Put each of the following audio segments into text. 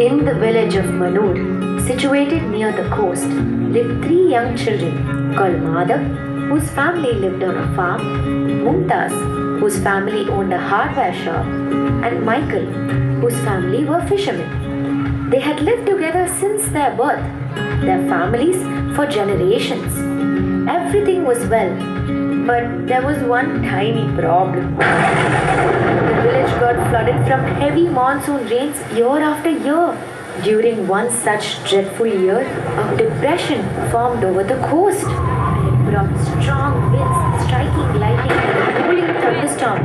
In the village of Manur, situated near the coast, lived three young children called Madhav, whose family lived on a farm, Mumtaz, whose family owned a hardware shop, and Michael, whose family were fishermen. They had lived together since their birth, their families for generations. Everything was well, but there was one tiny problem. The village got flooded from heavy monsoon rains year after year. During one such dreadful year, a depression formed over the coast. It brought strong winds, striking lightning and a rolling thunderstorm,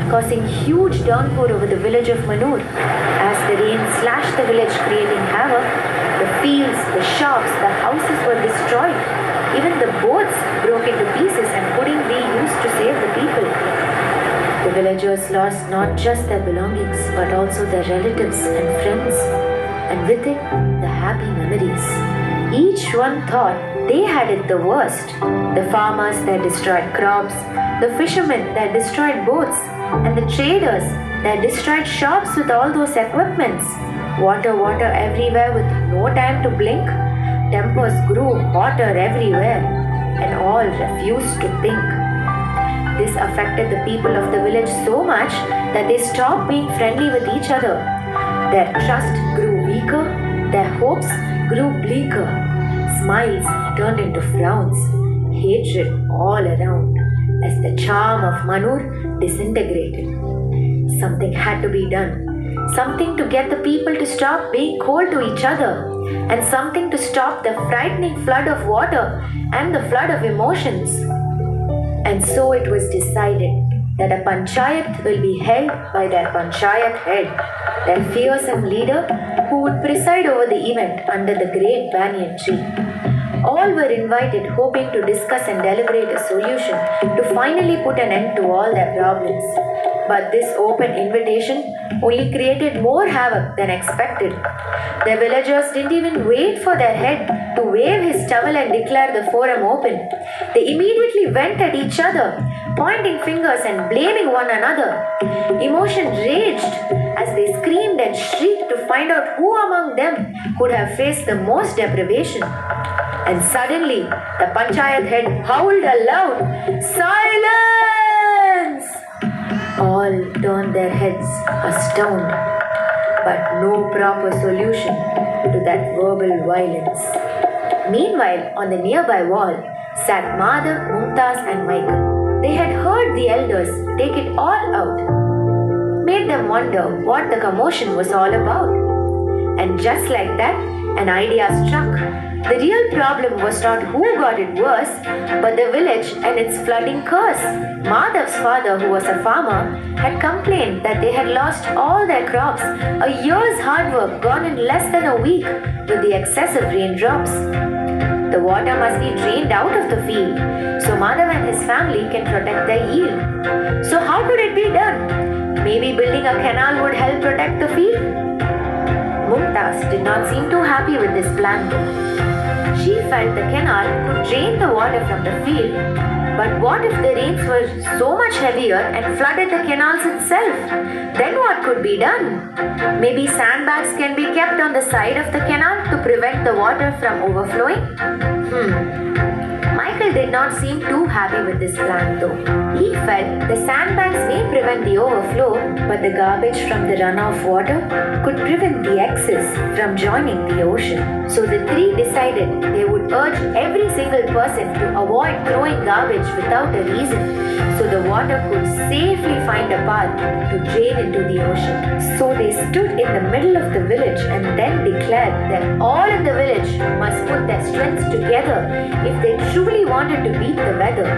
causing huge downpour over the village of Manur. As the rain slashed the village, creating havoc, the fields, the shops, the houses were destroyed. Even the boats broke into pieces and couldn't be used to save the people. The villagers lost not just their belongings but also their relatives and friends, and with it, the happy memories. Each one thought they had it the worst. The farmers that destroyed crops, the fishermen that destroyed boats, and the traders that destroyed shops with all those equipments. Water everywhere with no time to blink. Tempers grew hotter everywhere, and all refused to think. This affected the people of the village so much that they stopped being friendly with each other. Their trust grew weaker, their hopes grew bleaker. Smiles turned into frowns, hatred all around, as the charm of Manur disintegrated. Something had to be done. Something to get the people to stop being cold to each other, and something to stop the frightening flood of water and the flood of emotions. And so it was decided that a panchayat will be held by their panchayat head, their fearsome leader who would preside over the event under the great banyan tree. All were invited, hoping to discuss and deliberate a solution to finally put an end to all their problems. But this open invitation only created more havoc than expected. The villagers didn't even wait for their head to wave his towel and declare the forum open. They immediately went at each other, pointing fingers and blaming one another. Emotion raged as they screamed and shrieked to find out who among them could have faced the most deprivation. And suddenly, the panchayat head howled aloud, "Silence!" All turned their heads, astounded, but no proper solution to that verbal violence. Meanwhile, on the nearby wall sat Madhav, Mumtaz, and Michael. They had heard the elders take it all out, made them wonder what the commotion was all about. And just like that, an idea struck. The real problem was not who got it worse, but the village and its flooding curse. Madhav's father, who was a farmer, had complained that they had lost all their crops, a year's hard work gone in less than a week with the excessive raindrops. The water must be drained out of the field so Madhav and his family can protect their yield. So how could it be done? Maybe building a canal would help protect the field? Mumtaz did not seem too happy with this plan though. She felt the canal could drain the water from the field, but what if the rains were so much heavier and flooded the canals itself? Then what could be done? Maybe sandbags can be kept on the side of the canal to prevent the water from overflowing? Michael did not seem too happy with this plan though. He felt the sandbags may prevent the overflow, but the garbage from the runoff water could prevent the excess from joining the ocean. So the three decided they would urge every single person to avoid throwing garbage without a reason, so the water could safely find a path to drain into the ocean. So they stood in the middle of the village and then declared that all in the village must put their strengths together if they truly wanted to beat the weather.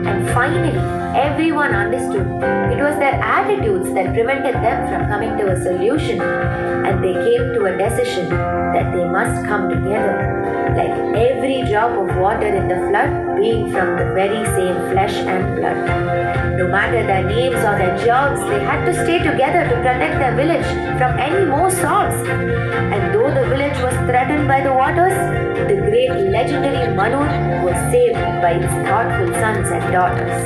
And finally, everyone understood it was their attitudes that prevented them from coming to a solution, and they came to a decision that they must come together, like every drop of water in the flood being from the very same flesh and blood. No matter their names or their jobs, they had to stay together to protect their village from any more sobs. And though the village was threatened by the waters, the great legendary Manur was saved by its thoughtful sons and daughters.